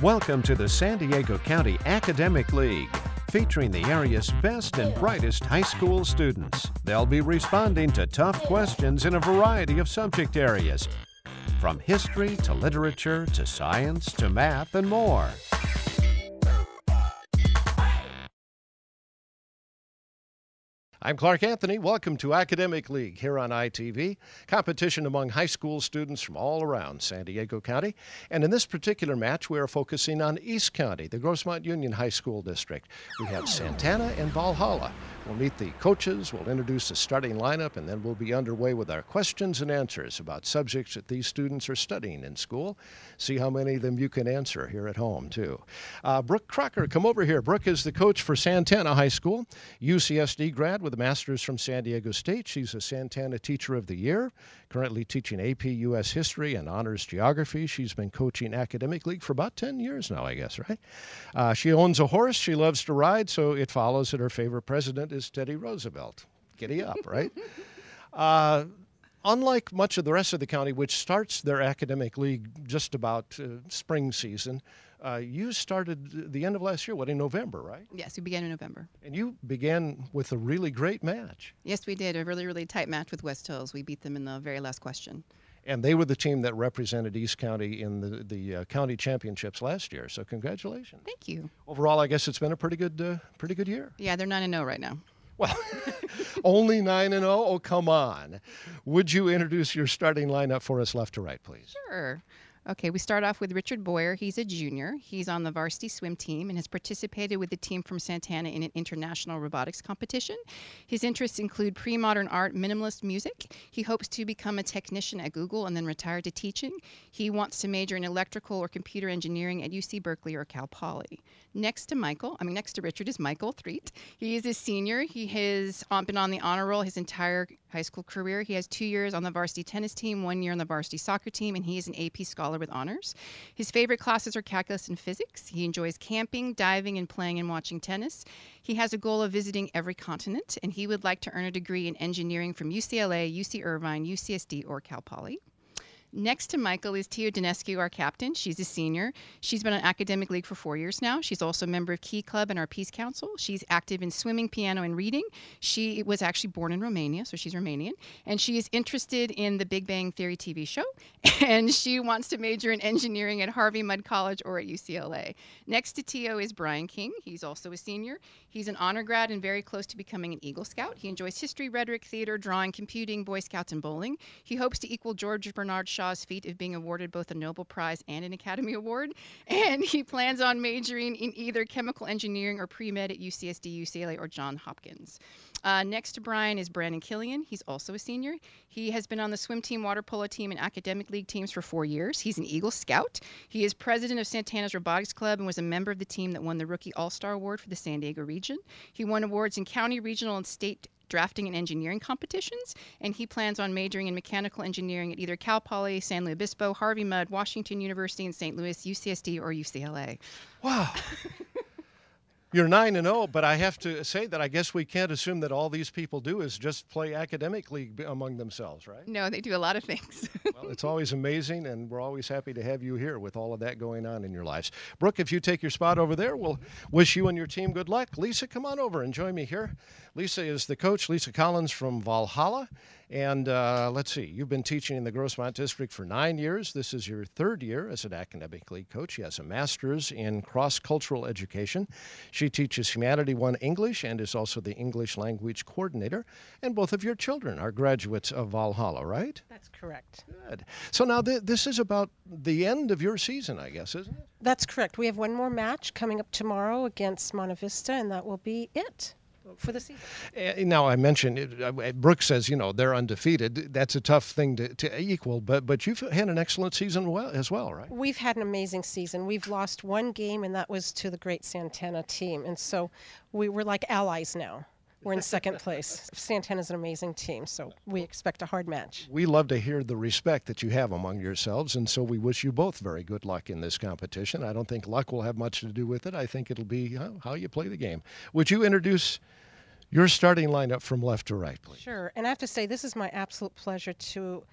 Welcome to the San Diego County Academic League, featuring the area's best and brightest high school students. They'll be responding to tough questions in a variety of subject areas, from history to literature to science to math and more. I'm Clark Anthony. Welcome to Academic League here on ITV, competition among high school students from all around San Diego County. And in this particular match, we are focusing on East County, the Grossmont Union High School District. We have Santana and Valhalla. We'll meet the coaches, we'll introduce the starting lineup, and then we'll be underway with our questions and answers about subjects that these students are studying in school. See how many of them you can answer here at home, too. Brooke Crocker, come over here. Brooke is the coach for Santana High School, UCSD grad with a master's from San Diego State. She's a Santana Teacher of the Year, currently teaching AP U.S. History and Honors Geography. She's been coaching Academic League for about 10 years now, I guess, right? She owns a horse. She loves to ride, so it follows that her favorite president is Teddy Roosevelt. Giddy up, right? Unlike much of the rest of the county, which starts their Academic League just about spring season, you started the end of last year, in November, right? Yes, we began in November. And you began with a really great match. Yes, we did. A really, really tight match with West Hills. We beat them in the very last question. And they were the team that represented East County in the county championships last year. So congratulations. Thank you. Overall, I guess it's been a pretty good year. Yeah, they're 9-0 right now. Well, only 9-0? Oh, come on. Would you introduce your starting lineup for us left to right, please? Sure. Okay, we start off with Richard Boyer. He's a junior. He's on the varsity swim team and has participated with the team from Santana in an international robotics competition. His interests include pre-modern art, minimalist music. He hopes to become a technician at Google and then retire to teaching. He wants to major in electrical or computer engineering at UC Berkeley or Cal Poly. Next to Richard is Michael Threet. He is a senior. He has been on the honor roll his entire high school career. He has 2 years on the varsity tennis team, 1 year on the varsity soccer team, and he is an AP scholar with honors. His favorite classes are calculus and physics. He enjoys camping, diving, and playing and watching tennis. He has a goal of visiting every continent, and he would like to earn a degree in engineering from UCLA, UC Irvine, UCSD, or Cal Poly. Next to Michael is Tia Dinescu, our captain. She's a senior. She's been on Academic League for 4 years now. She's also a member of Key Club and our Peace Council. She's active in swimming, piano, and reading. She was actually born in Romania, so she's Romanian. And she is interested in the Big Bang Theory TV show. And she wants to major in engineering at Harvey Mudd College or at UCLA. Next to Tio is Brian King. He's also a senior. He's an honor grad and very close to becoming an Eagle Scout. He enjoys history, rhetoric, theater, drawing, computing, Boy Scouts, and bowling. He hopes to equal George Bernard Shaw's feat of being awarded both a Nobel Prize and an Academy Award. And he plans on majoring in either chemical engineering or pre-med at UCSD, UCLA, or Johns Hopkins. Next to Brian is Brandon Killian. He's also a senior. He has been on the swim team, water polo team, and Academic League teams for 4 years. He's an Eagle Scout. He is president of Santana's Robotics Club and was a member of the team that won the Rookie All-Star Award for the San Diego region. He won awards in county, regional, and state drafting and engineering competitions, and he plans on majoring in mechanical engineering at either Cal Poly, San Luis Obispo, Harvey Mudd, Washington University in St. Louis, UCSD, or UCLA. Wow. You're 9-0, but I have to say that I guess we can't assume that all these people do is just play Academic League among themselves, right? No, they do a lot of things. Well, it's always amazing, and we're always happy to have you here with all of that going on in your lives. Brooke, if you take your spot over there, we'll wish you and your team good luck. Lisa, come on over and join me here. Lisa is the coach, Lisa Collins from Valhalla. And let's see, you've been teaching in the Grossmont District for 9 years. This is your 3rd year as an Academic League coach. She has a master's in cross-cultural education. She teaches Humanity 1 English and is also the English language coordinator. And both of your children are graduates of Valhalla, right? That's correct. Good. So now this is about the end of your season, I guess, isn't it? That's correct. We have one more match coming up tomorrow against Monte Vista, and that will be it for the season. Now, I mentioned, Brooke says, they're undefeated. That's a tough thing to equal, but you've had an excellent season as well, right? We've had an amazing season. We've lost one game, and that was to the great Santana team. And so we're like allies now. We're in second place. Santana's an amazing team, so we expect a hard match. We love to hear the respect that you have among yourselves, and so we wish you both very good luck in this competition. I don't think luck will have much to do with it. I think it'll be how you play the game. Would you introduce your starting lineup from left to right, please? Sure, and I have to say this is my absolute pleasure to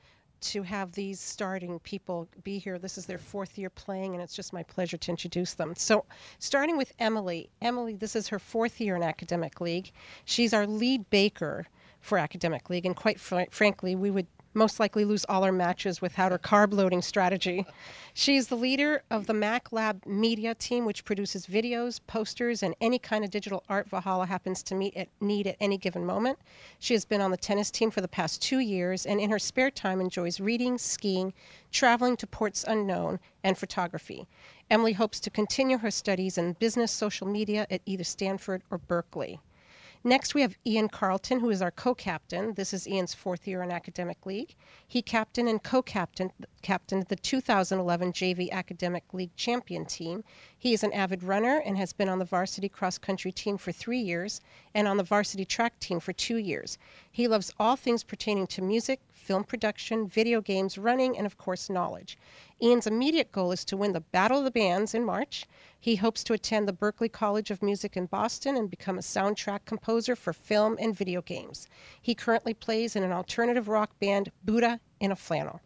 to have these starting people be here. This is their 4th year playing, and it's just my pleasure to introduce them. So starting with Emily. Emily, this is her 4th year in Academic League. She's our lead baker for Academic League, and quite frankly, we would most likely lose all our matches without her carb loading strategy. She's the leader of the Mac Lab media team, which produces videos, posters, and any kind of digital art Valhalla happens to need at any given moment. She has been on the tennis team for the past 2 years, and in her spare time enjoys reading, skiing, traveling to ports unknown, and photography. Emily hopes to continue her studies in business social media at either Stanford or Berkeley. Next, we have Ian Carlton, who is our co-captain. This is Ian's 4th year in Academic League. He captained and co-captained the 2011 JV Academic League champion team. He is an avid runner and has been on the varsity cross-country team for 3 years and on the varsity track team for 2 years. He loves all things pertaining to music, film production, video games, running, and of course, knowledge. Ian's immediate goal is to win the Battle of the Bands in March. He hopes to attend the Berklee College of Music in Boston and become a soundtrack composer for film and video games. He currently plays in an alternative rock band, Buddha in a Flannel.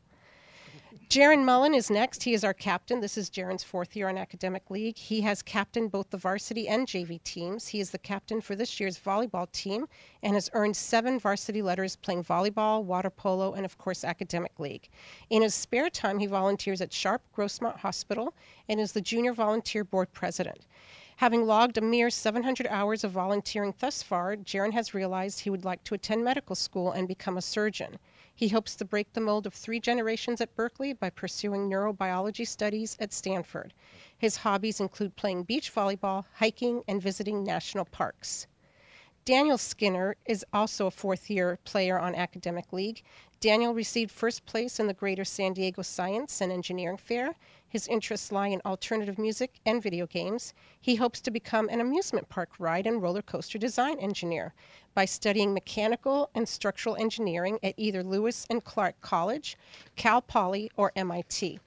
Jaron Mullen is next. He is our captain. This is Jaron's 4th year on Academic League. He has captained both the varsity and JV teams. He is the captain for this year's volleyball team and has earned 7 varsity letters playing volleyball, water polo, and of course Academic League. In his spare time, he volunteers at Sharp Grossmont Hospital and is the Junior Volunteer Board President. Having logged a mere 700 hours of volunteering thus far, Jaron has realized he would like to attend medical school and become a surgeon. He hopes to break the mold of 3 generations at Berkeley by pursuing neurobiology studies at Stanford. His hobbies include playing beach volleyball, hiking, and visiting national parks. Daniel Skinner is also a 4th year player on Academic League. Daniel received 1st place in the Greater San Diego Science and Engineering Fair. His interests lie in alternative music and video games. He hopes to become an amusement park ride and roller coaster design engineer by studying mechanical and structural engineering at either Lewis and Clark College, Cal Poly, or MIT,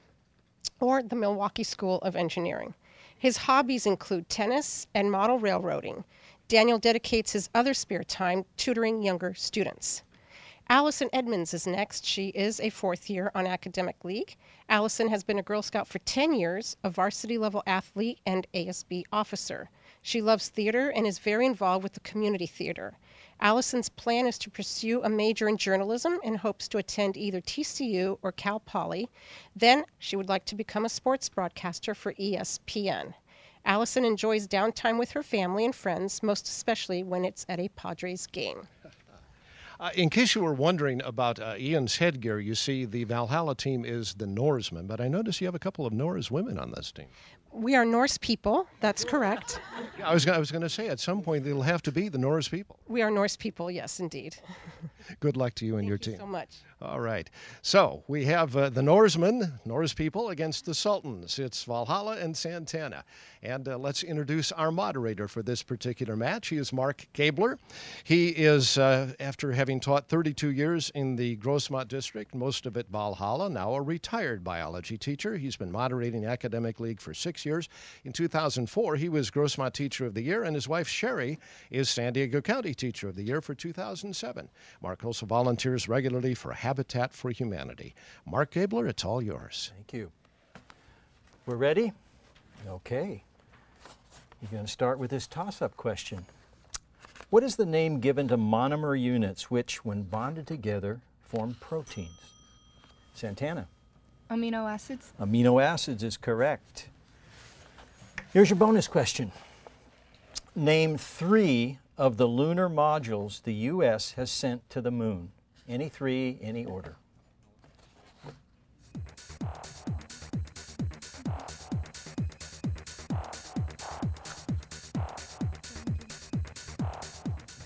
or the Milwaukee School of Engineering. His hobbies include tennis and model railroading. Daniel dedicates his other spare time tutoring younger students. Allison Edmonds is next. She is a 4th year on Academic League. Allison has been a Girl Scout for 10 years, a varsity-level athlete, and ASB officer. She loves theater and is very involved with the community theater. Allison's plan is to pursue a major in journalism and hopes to attend either TCU or Cal Poly. Then she would like to become a sports broadcaster for ESPN. Allison enjoys downtime with her family and friends, most especially when it's at a Padres game. In case you were wondering about Ian's headgear, you see the Valhalla team is the Norsemen, but I notice you have a couple of Norse women on this team. We are Norse people, that's correct. Yeah, I was going to say, at some point, it'll have to be the Norse people. We are Norse people, yes, indeed. Good luck to you and your team. Thank you so much. All right. So we have the Norsemen, Norse people, against the Sultans. It's Valhalla and Santana. And let's introduce our moderator for this particular match. He is Mark Gabler. He is, after having taught 32 years in the Grossmont district, most of it Valhalla, now a retired biology teacher. He's been moderating Academic League for 6 years. In 2004, he was Grossmont Teacher of the Year, and his wife, Sherry, is San Diego County Teacher of the Year for 2007. Mark also volunteers regularly for Habitat for Humanity. Mark Gabler, it's all yours. Thank you. We're ready? Okay. You're going to start with this toss-up question. What is the name given to monomer units which, when bonded together, form proteins? Santana. Amino acids. Amino acids is correct. Here's your bonus question. Name 3 of the lunar modules the U.S. has sent to the moon. Any 3, any order.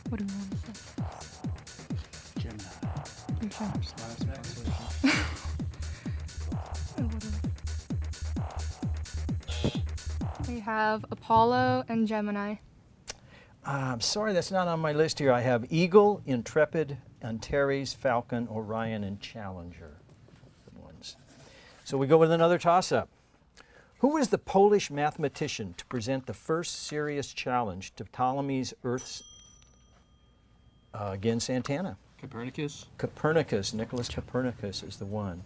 What do we want to say? Gemini. We have Apollo and Gemini. I'm sorry, that's not on my list here. I have Eagle, Intrepid, Antares, Falcon, Orion, and Challenger. Good ones. So we go with another toss-up. Who was the Polish mathematician to present the first serious challenge to Ptolemy's Earth's against Santana? Copernicus. Copernicus, Nicholas Copernicus is the one.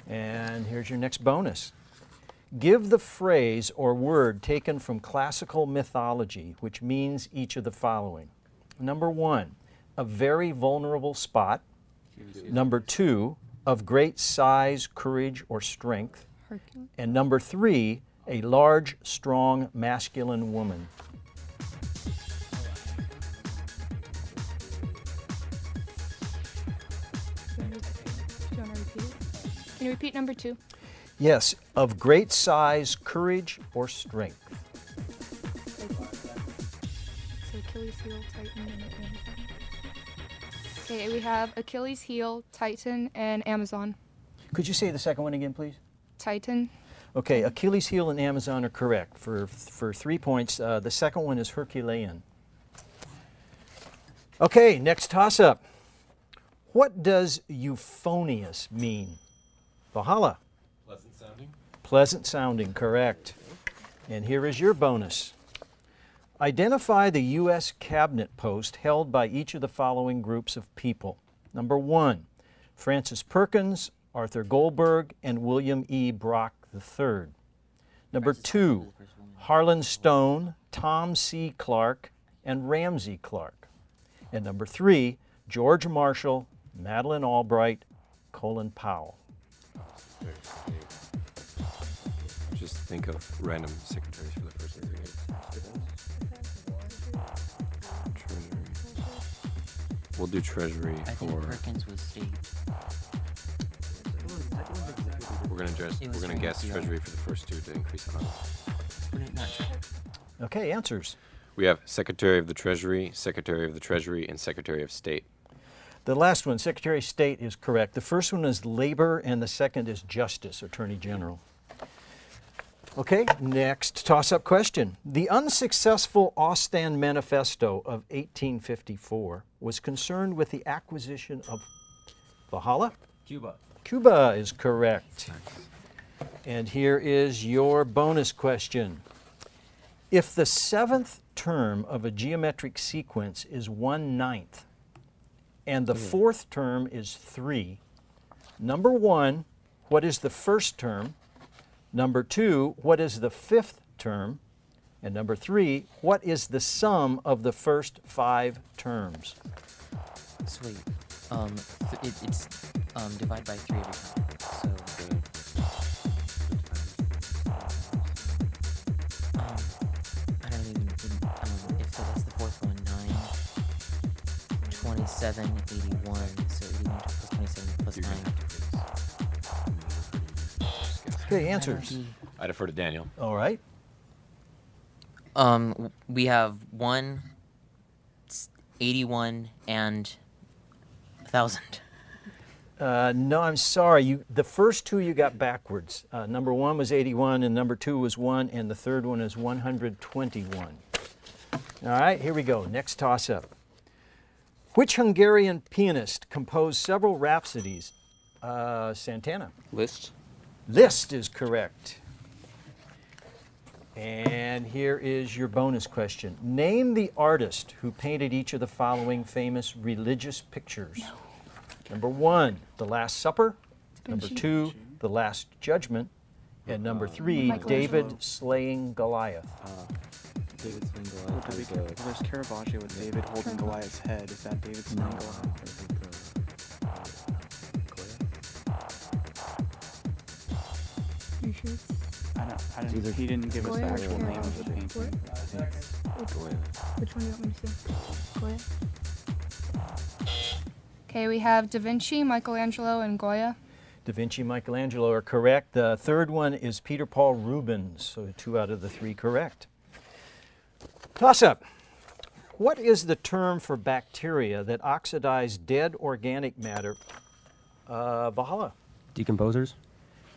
And here's your next bonus. Give the phrase or word taken from classical mythology, which means each of the following. Number 1, a very vulnerable spot. Number 2, of great size, courage, or strength. Hercules. And number 3, a large, strong, masculine woman. Do you want to repeat it? Can you repeat number 2? Yes, of great size, courage, or strength. So Achilles heel, Titan, and Amazon. Okay, we have Achilles heel, Titan, and Amazon. Could you say the second one again, please? Titan. Okay, Achilles heel and Amazon are correct. For 3 points, the second one is Herculean. Okay, next toss-up. What does euphonious mean? Valhalla. Pleasant sounding. Pleasant sounding, correct. And here is your bonus. Identify the U.S. cabinet post held by each of the following groups of people. Number 1, Francis Perkins, Arthur Goldberg, and William E. Brock III. Number 2, Harlan Stone, Tom C. Clark, and Ramsey Clark. And number 3, George Marshall, Madeleine Albright, Colin Powell. Just think of random secretaries for the first and second. Treasury. We'll do Treasury I think for. Perkins was state. We're gonna guess Treasury for the first 2 to increase it on. Not sure. Okay, answers. We have Secretary of the Treasury, Secretary of the Treasury, and Secretary of State. The last one, Secretary of State, is correct. The first one is Labor, and the second is Justice, Attorney General. Okay, next toss-up question. The unsuccessful Ostend Manifesto of 1854 was concerned with the acquisition of Valhalla? Cuba. Cuba is correct. And here is your bonus question. If the 7th term of a geometric sequence is 1/9 and the 4th term is 3, number 1, what is the first term? Number 2, what is the 5th term? And number 3, what is the sum of the first 5 terms? Sweet. It's divide by 3 every time. So I don't even if so that's the 4th one, 9, 27, 81. So 81 plus 27 plus 9. Okay, answers. I defer to Daniel. All right. We have 1, 81, and 1,000. No, I'm sorry. The first 2 you got backwards. Number 1 was 81, and number 2 was 1, and the third one is 121. All right, here we go. Next toss-up. Which Hungarian pianist composed several rhapsodies? Santana. Liszt. Liszt is correct. And here is your bonus question. Name the artist who painted each of the following famous religious pictures. Number 1, The Last Supper. Number 2, The Last Judgment. And number 3, David slaying Goliath. David slaying Goliath. There's Caravaggio with David holding Goliath's head. Is that David slaying Goliath? You sure? I don't. He didn't give us the Goya or actual name of the Caravaggio? painting. Which one do you want me to say? Goya? Okay, we have Da Vinci, Michelangelo, and Goya. Da Vinci, Michelangelo are correct. The third one is Peter Paul Rubens, so 2 out of the 3 correct. Toss-up. What is the term for bacteria that oxidize dead organic matter? Valhalla. Decomposers?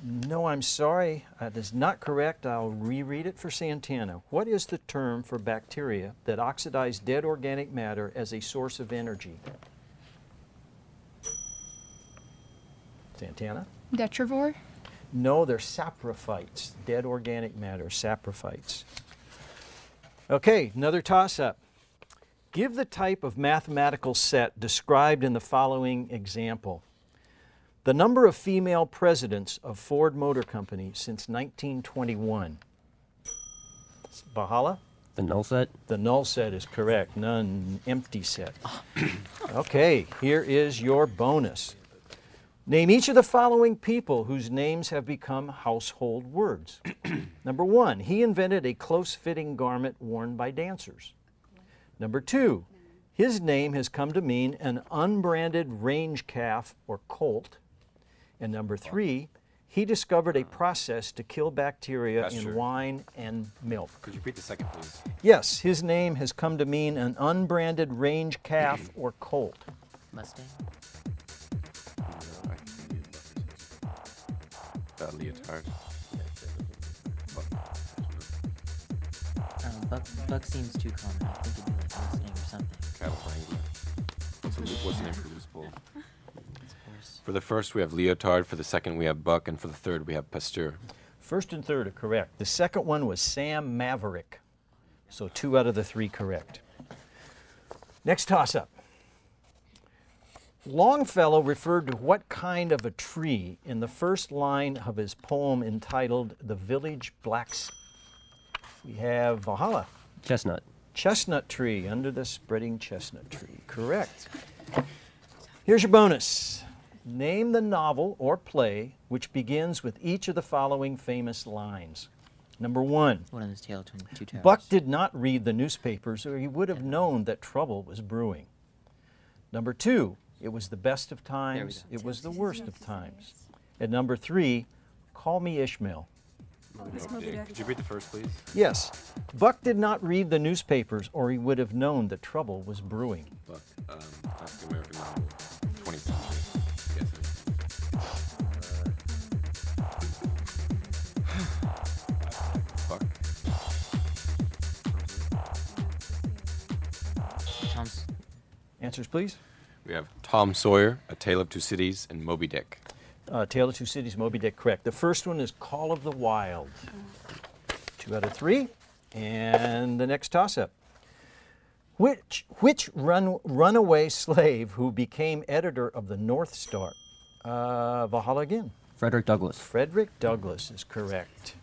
No, I'm sorry. That is not correct. I'll reread it for Santana. What is the term for bacteria that oxidize dead organic matter as a source of energy? Santana? Detrivore. No, they're saprophytes, dead organic matter, saprophytes. Okay, another toss-up. Give the type of mathematical set described in the following example. The number of female presidents of Ford Motor Company since 1921. Valhalla? The null set? The null set is correct. None empty set. Okay, here is your bonus. Name each of the following people whose names have become household words. Number 1, he invented a close-fitting garment worn by dancers. Number 2, his name has come to mean an unbranded range calf or colt. And number 3, he discovered a process to kill bacteria in wine and milk. Could you repeat the second, please? Yes, his name has come to mean an unbranded range calf or colt. Mustang? Leotard. Buck seems too common. I think it'd be like Mustang or something. Cattle wrangler. What's the name for this bull? For the first, we have Leotard. For the second, we have Buck. And for the third, we have Pasteur. First and third are correct. The second one was Sam Maverick. So 2 out of the 3 correct. Next toss-up. Longfellow referred to what kind of a tree in the first line of his poem entitled The Village Blacksmith? We have Valhalla. Chestnut. Chestnut tree, under the spreading chestnut tree. Correct. Here's your bonus. Name the novel or play which begins with each of the following famous lines. Number 1. One of those Tale Between Two Towers. Buck did not read the newspapers or he would have known that trouble was brewing. Number 2. It was the best of times, it was the worst of times. And number 3, Call Me Ishmael. Could you read the first, please? Yes, Buck did not read the newspapers or he would have known that trouble was brewing. Buck, classic American novel, 20th century. Buck. Tom's. Answers, please. We have Tom Sawyer, A Tale of Two Cities, and Moby Dick. Tale of Two Cities, Moby Dick, correct. The first one is Call of the Wild. 2 out of 3. And the next toss-up. Which runaway slave who became editor of the North Star? Valhalla again. Frederick Douglass. Frederick Douglass is correct.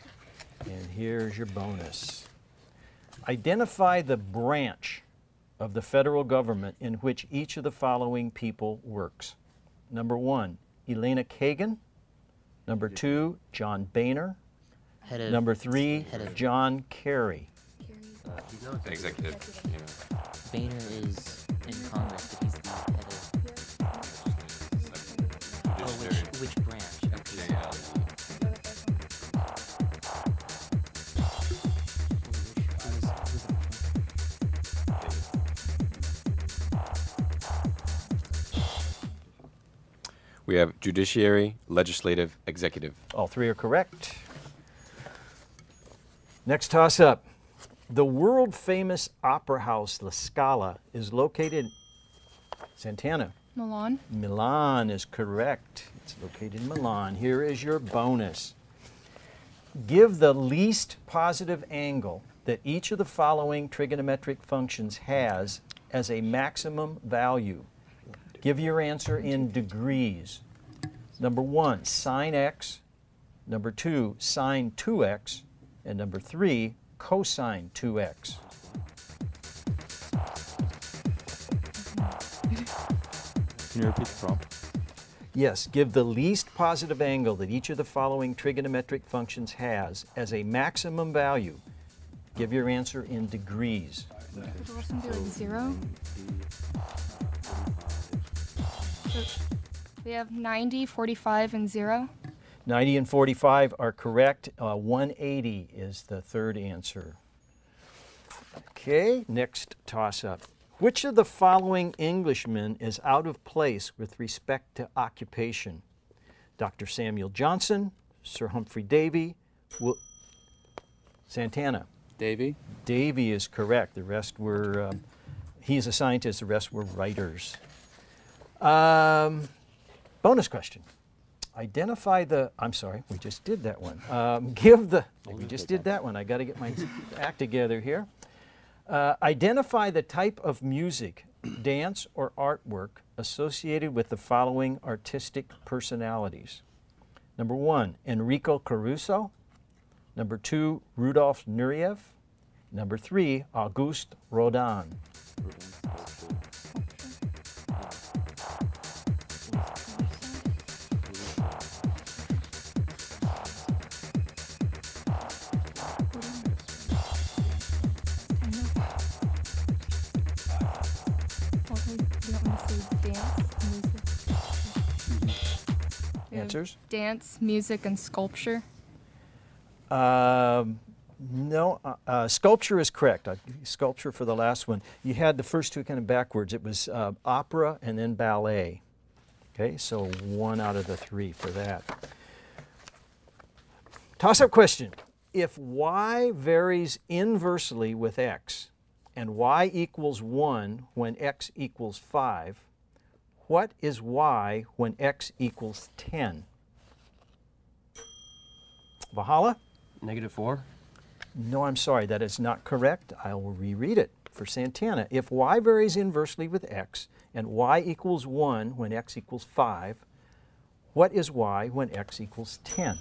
And here's your bonus. Identify the branch of the federal government in which each of the following people works. Number 1, Elena Kagan. Number 2, John Boehner. Number 3, John Kerry. Executive. Yeah. Boehner is in Congress, but he's the head of... Oh, which branch? Okay. We have judiciary, legislative, executive. All 3 are correct. Next toss-up. The world-famous opera house La Scala is located Santana. Milan. Milan is correct. It's located in Milan. Here is your bonus. Give the least positive angle that each of the following trigonometric functions has as a maximum value. Give your answer in degrees. Number 1, sine x. Number 2, sine 2x. And number 3, cosine 2x. Can you repeat the prompt? Yes, give the least positive angle that each of the following trigonometric functions has as a maximum value. Give your answer in degrees. Would the rest of them be like 0? So we have 90, 45, and 0. 90 and 45 are correct. 180 is the third answer. Okay, next toss-up. Which of the following Englishmen is out of place with respect to occupation? Dr. Samuel Johnson, Sir Humphrey Davy, Santana. Davy. Davy is correct. The rest were, he's a scientist, the rest were writers. Bonus question. Identify the, I'm sorry, we just did that one. We just did that one. I got to get my act together here. Identify the type of music, dance, or artwork associated with the following artistic personalities. Number 1, Enrico Caruso. Number 2, Rudolf Nureyev. Number 3, Auguste Rodin. Answers? Dance, music, and sculpture. No, sculpture is correct. Sculpture for the last one. You had the first two kind of backwards. It was opera and then ballet. Okay, so 1 out of the 3 for that. Toss-up question. If y varies inversely with x and y equals 1 when x equals 5, what is y when x equals 10? Valhalla? -4. No, I'm sorry, that is not correct. I will reread it for Santana. If y varies inversely with x and y equals 1 when x equals 5, what is y when x equals 10?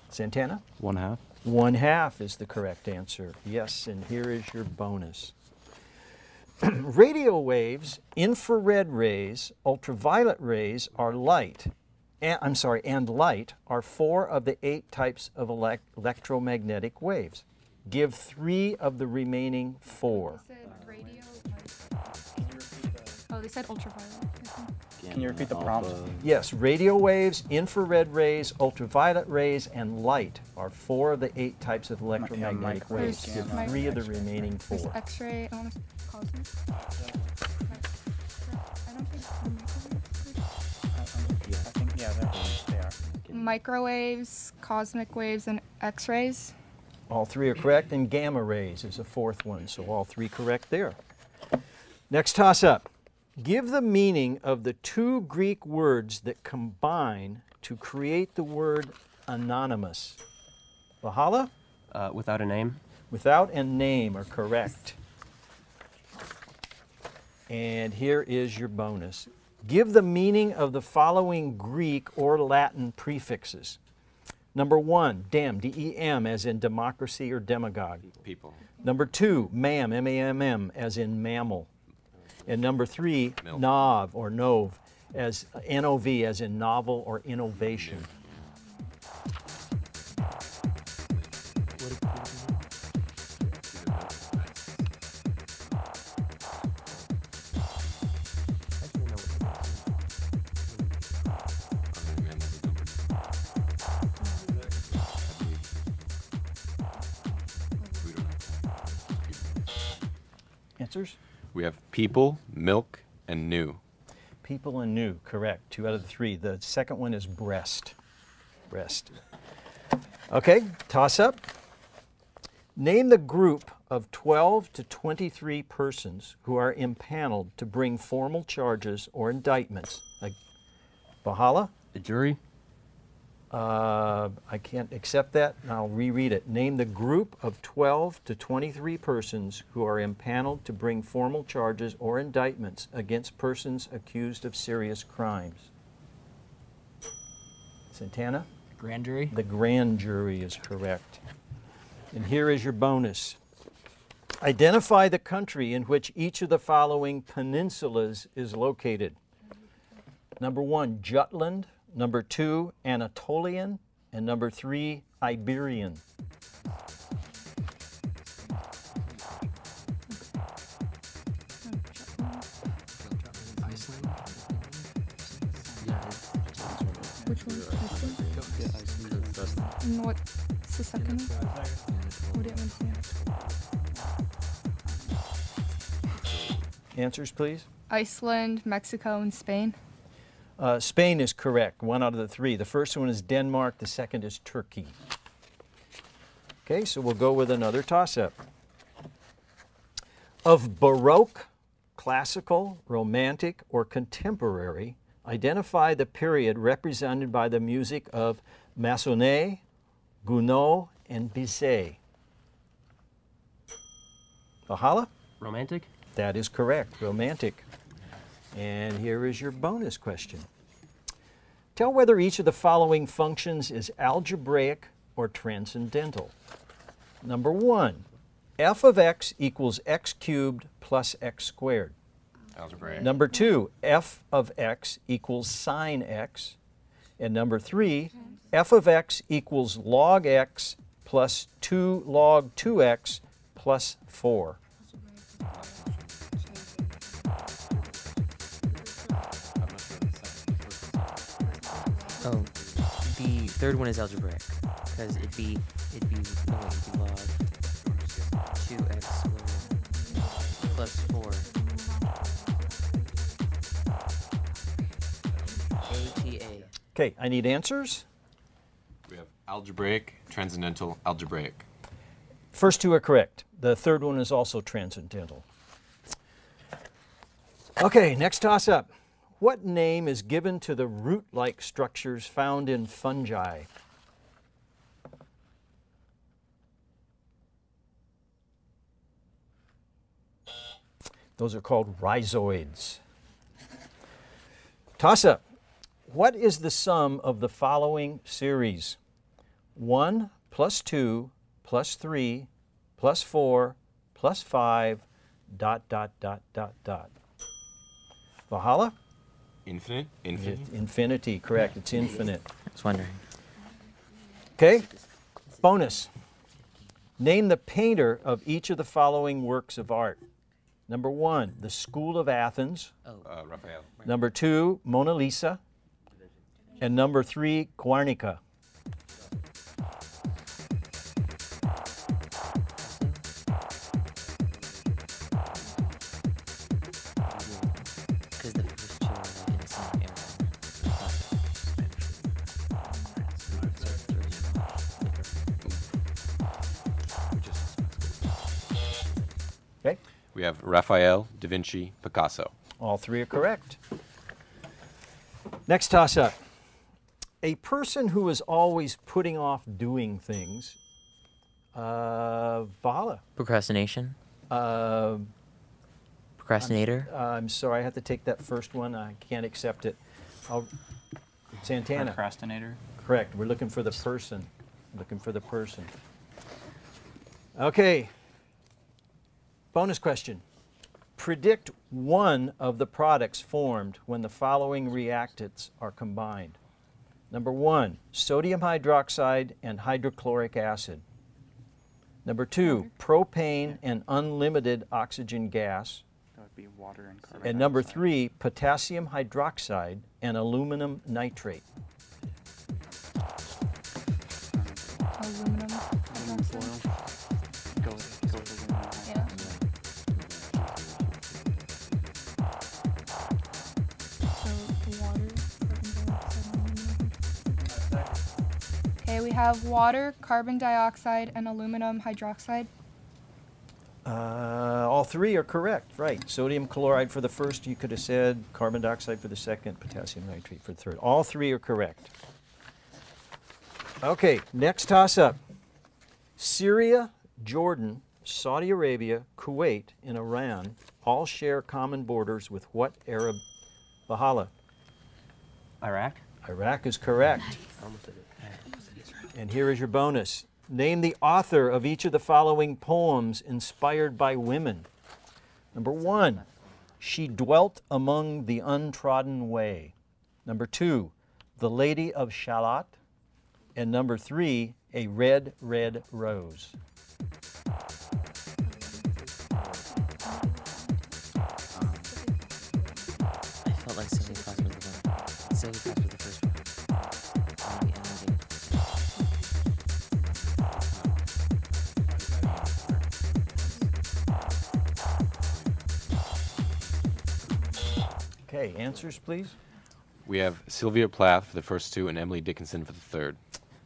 Santana? 1/2. 1/2 is the correct answer. Yes, and here is your bonus. Radio waves, infrared rays, ultraviolet rays are light. And light are 4 of the 8 types of electromagnetic waves. Give 3 of the remaining 4. They said radio. Oh, they said ultraviolet. I think. Can you repeat the prompt? Yes, radio waves, infrared rays, ultraviolet rays, and light are 4 of the 8 types of electromagnetic waves. Give 3 of the remaining 4. There's X-ray. I want to cosmic. I don't think. They are. Microwaves, cosmic waves, and X-rays. All 3 are correct, and gamma rays is the 4th one, so all 3 correct there. Next toss-up. Give the meaning of the 2 Greek words that combine to create the word anonymous. Valhalla? Without a name. Without a name are correct. And here is your bonus. Give the meaning of the following Greek or Latin prefixes. Number 1, dem, D-E-M, as in democracy or demagogue. People. Number 2, mam, M-A-M-M, as in mammal. And number 3, nov, or nov, as N-O-V, as in novel or innovation. Answers? We have people, milk, and new. People and new, correct. 2 out of the 3. The second one is breast. Breast. Okay, toss up. Name the group of 12 to 23 persons who are impaneled to bring formal charges or indictments. Valhalla? The jury. I can't accept that, and I'll reread it. Name the group of 12 to 23 persons who are impaneled to bring formal charges or indictments against persons accused of serious crimes. Santana? Grand jury. The grand jury is correct. And here is your bonus. Identify the country in which each of the following peninsulas is located. Number 1, Jutland. Number 2, Anatolian, and number 3, Iberian. Which one? And what's the second one? What did I say? Answers, please. Iceland, Mexico, and Spain. Spain is correct, 1 out of the 3. The first one is Denmark, the second is Turkey. Okay, so we'll go with another toss-up. Of Baroque, classical, romantic, or contemporary, identify the period represented by the music of Massenet, Gounod, and Bizet. Valhalla? Romantic? That is correct, romantic. And here is your bonus question. Tell whether each of the following functions is algebraic or transcendental. Number 1, f of x equals x cubed plus x squared. Algebraic. Number 2, f of x equals sine x. And number 3, f of x equals log x plus 2 log 2x plus 4. Oh, the third one is algebraic, because it'd be log 2x squared plus 4. ATA. Okay, I need answers. We have algebraic, transcendental, algebraic. First two are correct. The third one is also transcendental. Okay, next toss-up. What name is given to the root-like structures found in fungi? Those are called rhizoids. Toss-up. What is the sum of the following series? 1 plus 2 plus 3 plus 4 plus 5, ... Valhalla? Infinite? Infinite? Infinity, correct. It's infinite. I was wondering. Okay, bonus. Name the painter of each of the following works of art. Number 1, the School of Athens. Raphael. Number 2, Mona Lisa. And number 3, Guernica. Because the first two are like in the same area. Okay, We have Raphael, Da Vinci, Picasso. all 3 are correct. Next toss-up. A person who is always putting off doing things. Valhalla. Procrastination. Uh, Procrastinator. I'm sorry, I have to take that first one. I can't accept it. Santana. Procrastinator. Correct. We're looking for the person. Looking for the person. Okay. Bonus question. Predict one of the products formed when the following reactants are combined. Number 1, sodium hydroxide and hydrochloric acid. Number 2, propane and unlimited oxygen gas. That would be water and carbon And number dioxide. 3, potassium hydroxide and aluminum nitrate. Aluminum. Aluminum foil. Go with aluminum. Yeah. So water, carbon dioxide, and aluminum. Okay, we have water, carbon dioxide, and aluminum hydroxide. All 3 are correct, right. Sodium chloride for the first, you could have said, carbon dioxide for the second, potassium nitrate for the third. All 3 are correct. Okay, next toss-up. Syria, Jordan, Saudi Arabia, Kuwait, and Iran all share common borders with what Arab? Valhalla. Iraq? Iraq is correct. I almost did it. And here is your bonus. Name the author of each of the following poems inspired by women. Number 1, She Dwelt Among the Untrodden Way. Number 2, The Lady of Shalott. And number 3, A Red, Red Rose. I felt like Sylvia Plath was the one. Sylvia Plath was the first one. Maybe Emily Okay, answers please. We have Sylvia Plath for the first 2 and Emily Dickinson for the third.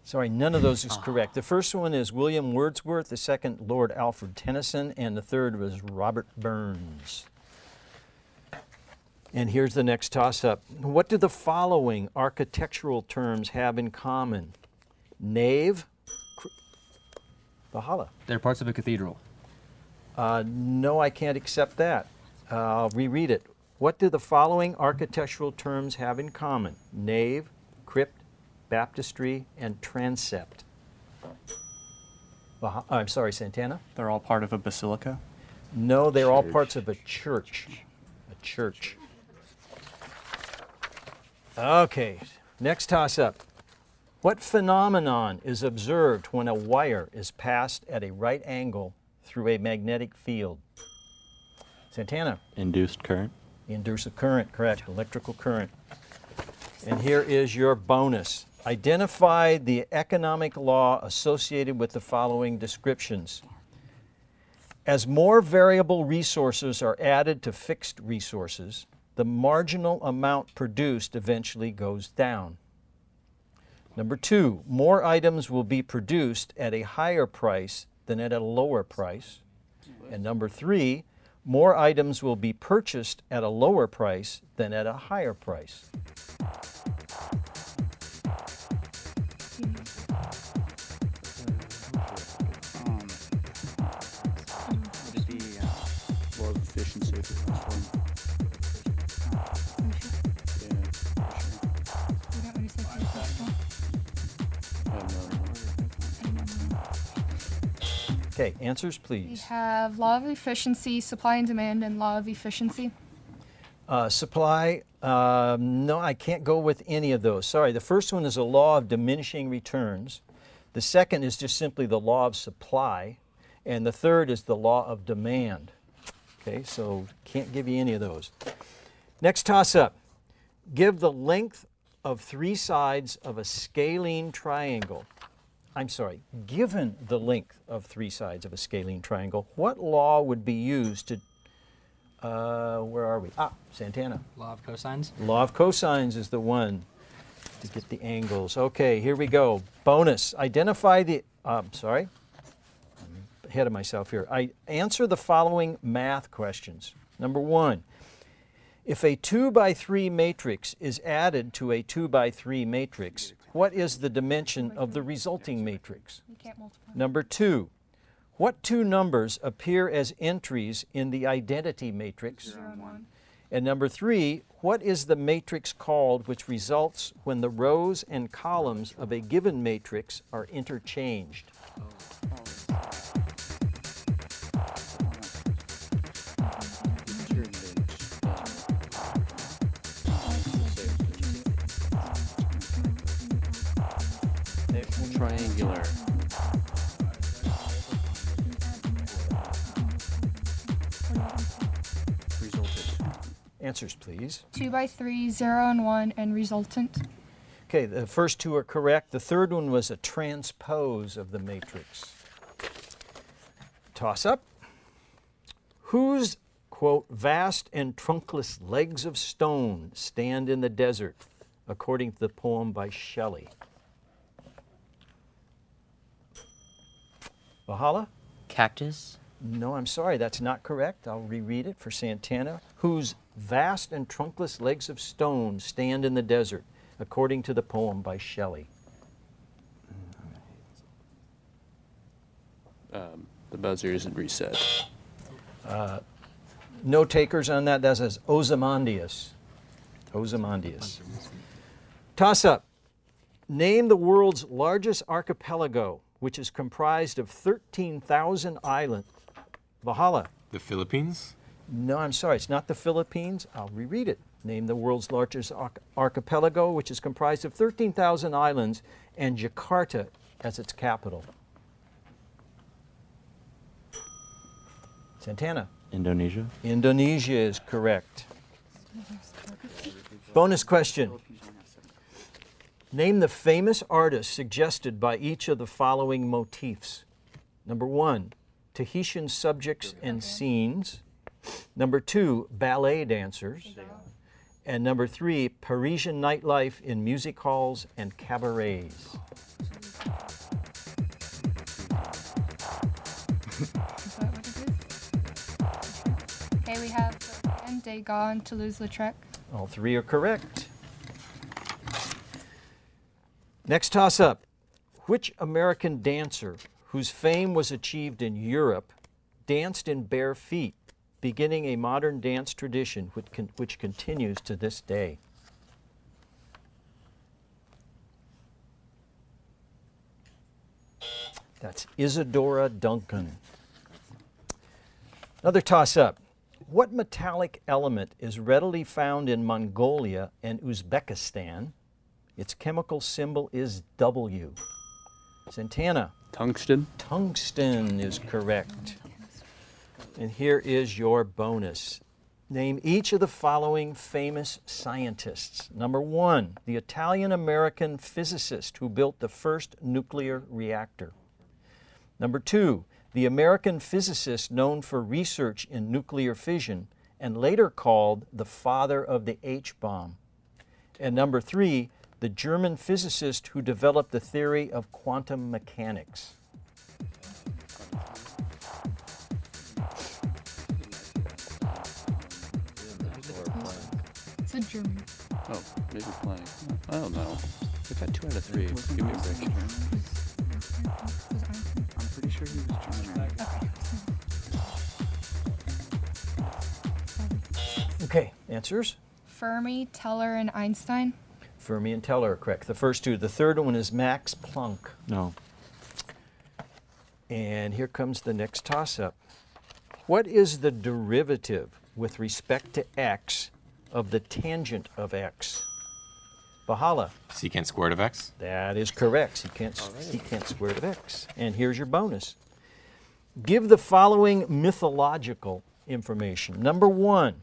Sorry, none of those is correct. The first one is William Wordsworth, the second Lord Alfred Tennyson, and the third was Robert Burns. And here's the next toss-up. What do the following architectural terms have in common? Nave, Valhalla. They're parts of a cathedral. No, I can't accept that. I'll reread it. What do the following architectural terms have in common? Nave, crypt, baptistry, and transept. I'm sorry, Santana? They're all part of a basilica? No, they're all parts of a church. A church. Okay, next toss-up. What phenomenon is observed when a wire is passed at a right angle through a magnetic field? Santana? Induced current. Induce a current, correct, electrical current. And here is your bonus. Identify the economic law associated with the following descriptions. As more variable resources are added to fixed resources, the marginal amount produced eventually goes down. Number 2, more items will be produced at a higher price than at a lower price. And number 3, more items will be purchased at a lower price than at a higher price. Would it be law of efficiency? Okay, answers We please. have law of efficiency, supply and demand, and law of efficiency. Supply, no, I can't go with any of those. Sorry, the first one is a law of diminishing returns. The second is just simply the law of supply. And the third is the law of demand. Okay, so can't give you any of those. Next toss-up. Give the length of 3 sides of a scalene triangle. I'm sorry, given the length of 3 sides of a scalene triangle, what law would be used to, where are we? Santana. Law of cosines. Law of cosines is the one to get the angles. Okay, here we go. Bonus. Identify the, sorry, I'm ahead of myself here. Answer the following math questions. Number 1, if a 2 by 3 matrix is added to a 2 by 3 matrix, what is the dimension of the resulting matrix? You can't multiply. Number 2, what 2 numbers appear as entries in the identity matrix? 0 and 1. And number 3, what is the matrix called which results when the rows and columns of a given matrix are interchanged? Triangular. Resulted. Answers, please. 2 by 3, 0 and 1, and resultant. Okay, the first 2 are correct. The third one was a transpose of the matrix. Toss up. Whose, quote, vast and trunkless legs of stone stand in the desert, according to the poem by Shelley? Valhalla? Cactus. No, I'm sorry, that's not correct. I'll reread it for Santana. Whose vast and trunkless legs of stone stand in the desert, according to the poem by Shelley. The buzzer isn't reset. No takers on that. That says Ozymandias. Ozymandias. Toss up. Name the world's largest archipelago, which is comprised of 13,000 islands. Valhalla. The Philippines? No, I'm sorry, it's not the Philippines. I'll reread it. Name the world's largest archipelago, which is comprised of 13,000 islands, and Jakarta as its capital. Santana. Indonesia. Indonesia is correct. Bonus question. Name the famous artists suggested by each of the following motifs. Number 1, Tahitian subjects and scenes. Number 2, ballet dancers. And number 3, Parisian nightlife in music halls and cabarets. Is that what it is? Okay, we have Rouen, Degas, and Toulouse-Lautrec. All 3 are correct. Next toss-up. Which American dancer whose fame was achieved in Europe danced in bare feet, beginning a modern dance tradition which continues to this day? That's Isadora Duncan. Another toss-up. What metallic element is readily found in Mongolia and Uzbekistan? Its chemical symbol is W. Santana. Tungsten. Tungsten is correct. And here is your bonus. Name each of the following famous scientists. Number 1, the Italian-American physicist who built the first nuclear reactor. Number 2, the American physicist known for research in nuclear fission and later called the father of the H-bomb. And number 3, the German physicist who developed the theory of quantum mechanics. It's a German. Oh, maybe Planck. I don't know. We got 2 out of 3. Give me a break. I'm pretty sure he was German. Okay, answers? Fermi, Teller, and Einstein. Fermi and Teller are correct. The first 2. The third one is Max Planck. No. And here comes the next toss-up. What is the derivative with respect to x of the tangent of x? Valhalla. Secant squared of x? That is correct. Secant squared of x. And here's your bonus. Give the following mythological information. Number 1,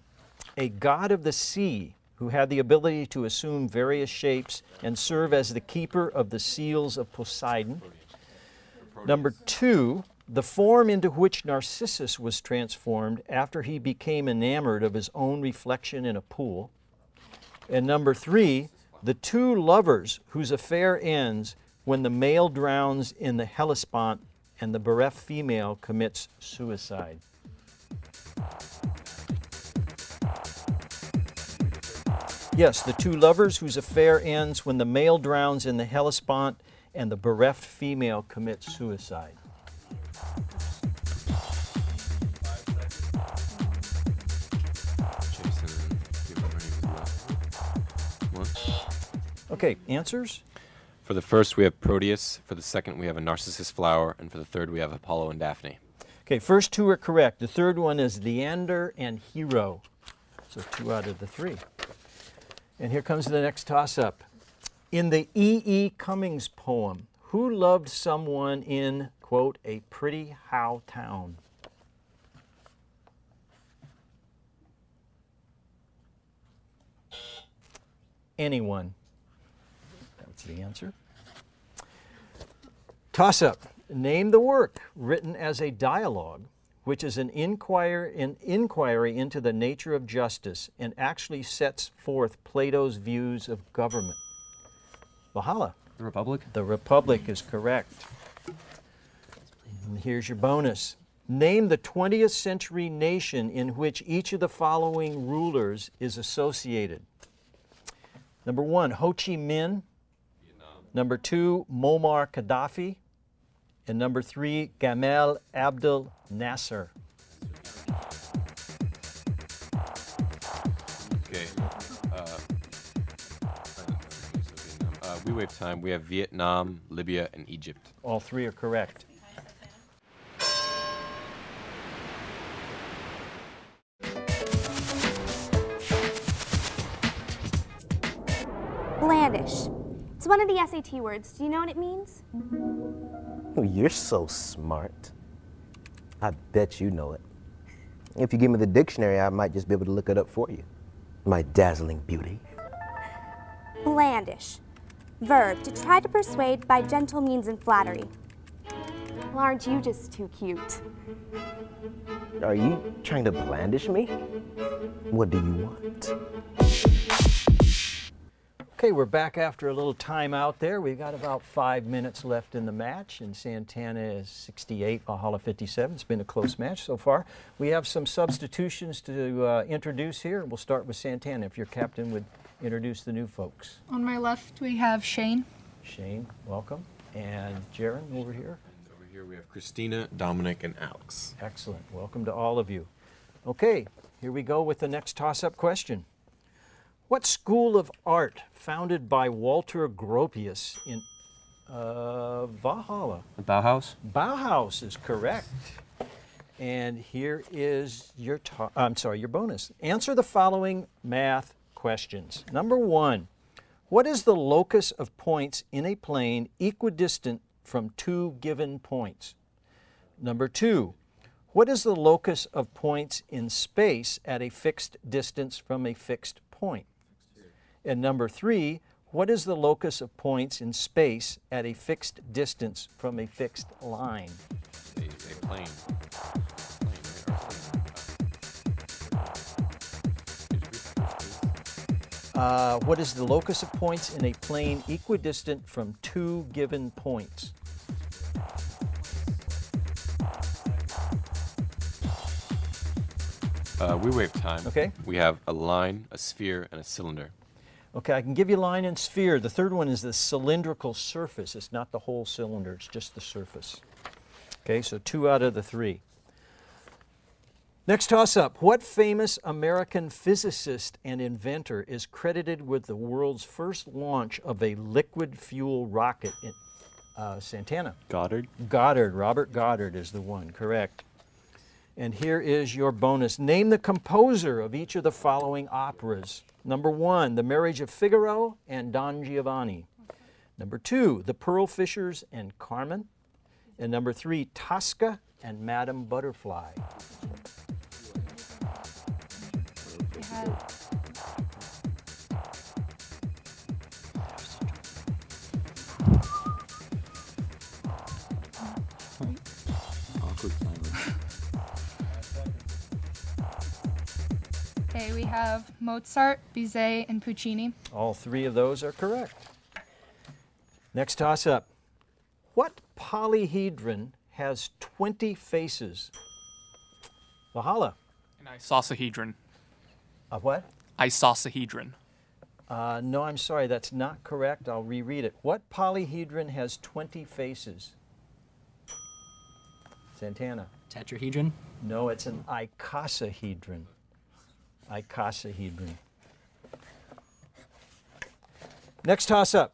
a god of the sea who had the ability to assume various shapes and serve as the keeper of the seals of Poseidon. Number 2, the form into which Narcissus was transformed after he became enamored of his own reflection in a pool. And number 3, the 2 lovers whose affair ends when the male drowns in the Hellespont and the bereft female commits suicide. Yes, the 2 lovers whose affair ends when the male drowns in the Hellespont and the bereft female commits suicide. Okay, answers? For the first, we have Proteus. For the second, we have a narcissus flower. And for the third, we have Apollo and Daphne. Okay, first 2 are correct. The third one is Leander and Hero. So 2 out of the 3. And here comes the next toss-up. In the E. Cummings poem, who loved someone in, quote, a pretty how town? Anyone. That's the answer. Toss-up. Name the work written as a dialogue, which is an inquiry into the nature of justice and actually sets forth Plato's views of government. Valhalla. The Republic? The Republic is correct. And here's your bonus. Name the 20th century nation in which each of the following rulers is associated. Number 1, Ho Chi Minh. Number 2, Muammar Gaddafi. And number 3, Gamal Abdel Nasser. Okay. We wave time. We have Vietnam, Libya, and Egypt. All 3 are correct. Blandish. It's one of the SAT words. Do you know what it means? Oh, you're so smart. I bet you know it. If you give me the dictionary, I might just be able to look it up for you. My dazzling beauty. Blandish. Verb, to try to persuade by gentle means and flattery. Well, aren't you just too cute? Are you trying to blandish me? What do you want? Okay, we're back after a little time out there. We've got about 5 minutes left in the match, and Santana is 68, Valhalla 57. It's been a close match so far. We have some substitutions to introduce here. We'll start with Santana, if your captain would introduce the new folks. On my left, we have Shane. Shane, welcome. And Jaron over here. Here we have Christina, Dominic, and Alex. Excellent. Welcome to all of you. Okay, here we go with the next toss-up question. What school of art founded by Walter Gropius in Valhalla? The Bauhaus? Bauhaus is correct. And here is your your bonus. Answer the following math questions. Number 1, what is the locus of points in a plane equidistant from 2 given points? Number 2, what is the locus of points in space at a fixed distance from a fixed point? And number 3, what is the locus of points in space at a fixed distance from a fixed line? A plane. What is the locus of points in a plane equidistant from 2 given points? We wave time. Okay. We have a line, a sphere, and a cylinder. Okay, I can give you line and sphere. The third one is the cylindrical surface. It's not the whole cylinder, it's just the surface. Okay, so 2 out of the 3. Next toss-up. What famous American physicist and inventor is credited with the world's first launch of a liquid fuel rocket in Santana? Goddard. Goddard. Robert Goddard is the one, correct. And here is your bonus. Name the composer of each of the following operas. Number 1, The Marriage of Figaro and Don Giovanni. Number 2, The Pearl Fishers and Carmen. And number 3, Tosca and Madame Butterfly. Okay, we have Mozart, Bizet, and Puccini. All 3 of those are correct. Next toss-up. What polyhedron has 20 faces? Valhalla. An isosahedron. A what? Isosahedron. No, I'm sorry, that's not correct. I'll reread it. What polyhedron has 20 faces? Santana. Tetrahedron? No, it's an icosahedron. Icosahedron. Next toss-up.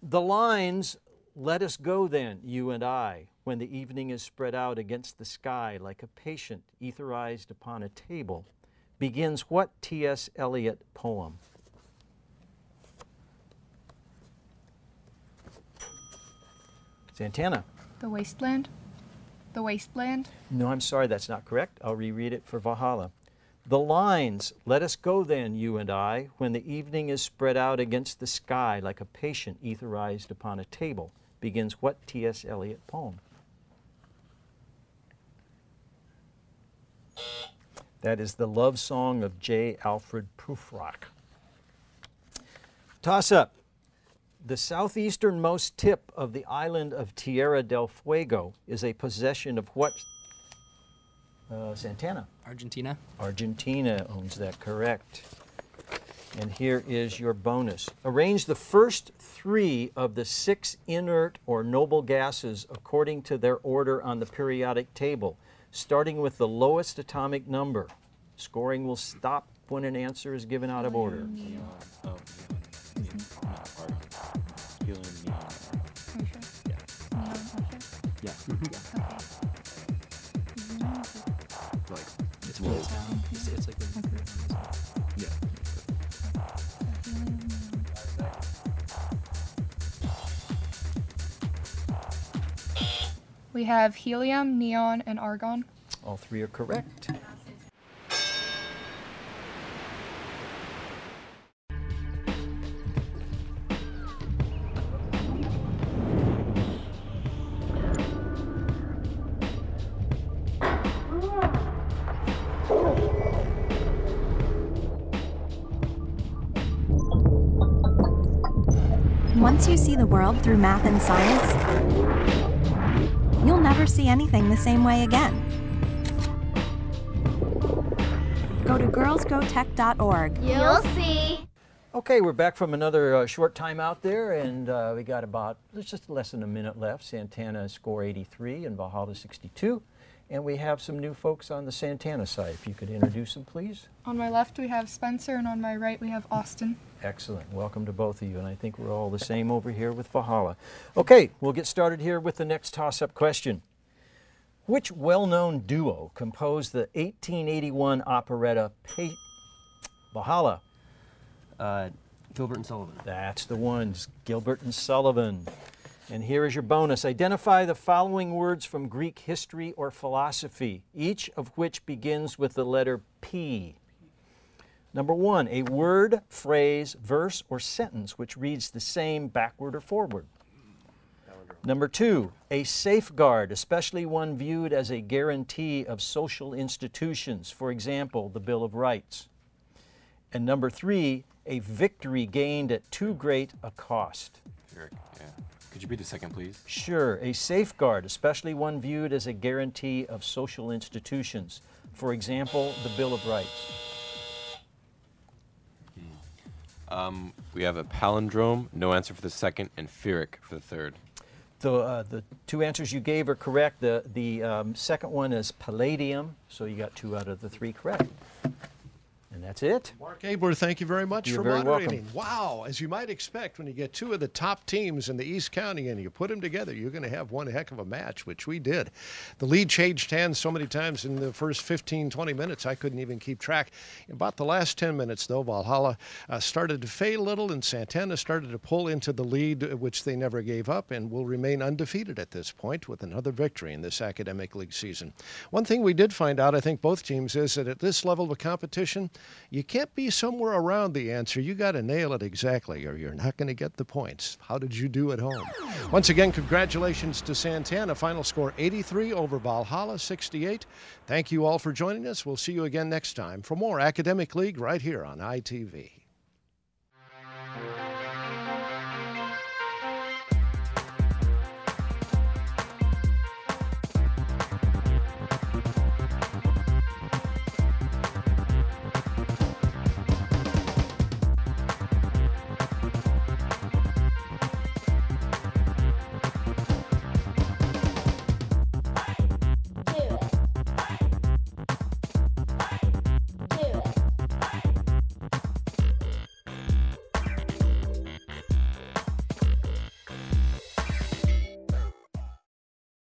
The lines, "Let us go then, you and I, when the evening is spread out against the sky like a patient etherized upon a table," begins what T.S. Eliot poem? Santana. The Wasteland. The Wasteland. No, I'm sorry, that's not correct. I'll reread it for Valhalla. The lines, "Let us go then, you and I, when the evening is spread out against the sky like a patient etherized upon a table," begins what T.S. Eliot poem? That is the love song of J. Alfred Prufrock. Toss up. The southeasternmost tip of the island of Tierra del Fuego is a possession of what? Santana. Argentina. Argentina owns that, correct. And here is your bonus. Arrange the first 3 of the 6 inert or noble gases according to their order on the periodic table, starting with the lowest atomic number. Scoring will stop when an answer is given out of order. Yeah. It's more. It's like Yeah. We have helium, neon, and argon. All 3 are correct. Once you see the world through math and science, you'll never see anything the same way again. Go to girlsgotech.org. You'll see. Okay, we're back from another short time out there, and we got about, there's just less than a minute left. Santana score 83 and Valhalla 62. And we have some new folks on the Santana side. If you could introduce them, please. On my left, we have Spencer, and on my right, we have Austin. Excellent. Welcome to both of you, and I think we're all the same over here with Valhalla. Okay, we'll get started here with the next toss-up question. Which well-known duo composed the 1881 operetta Valhalla? Gilbert and Sullivan. That's the ones, Gilbert and Sullivan. And here is your bonus. Identify the following words from Greek history or philosophy, each of which begins with the letter P. Number 1, a word, phrase, verse, or sentence which reads the same backward or forward. Number 2, a safeguard, especially one viewed as a guarantee of social institutions, for example, the Bill of Rights. And number 3, a victory gained at too great a cost. Eric, yeah. Could you read the second, please? Sure. A safeguard, especially one viewed as a guarantee of social institutions. For example, the Bill of Rights. We have a palindrome, no answer for the second, and Pyrrhic for the third. The two answers you gave are correct. The second one is palladium, so you got 2 out of the 3 correct. And that's it. Mark Abler, thank you very much You're for very moderating. welcome. Wow, as you might expect, when you get 2 of the top teams in the East County and you put them together, you're going to have one heck of a match, which we did. The lead changed hands so many times in the first 15, 20 minutes, I couldn't even keep track. In about the last 10 minutes, though, Valhalla started to fade a little, and Santana started to pull into the lead, which they never gave up, and will remain undefeated at this point with another victory in this academic league season. One thing we did find out, I think both teams, is that at this level of competition, you can't be somewhere around the answer. You got to nail it exactly, or you're not going to get the points. How did you do at home? Once again, congratulations to Santana. Final score 83 over Valhalla 68. Thank you all for joining us. We'll see you again next time for more Academic League right here on ITV.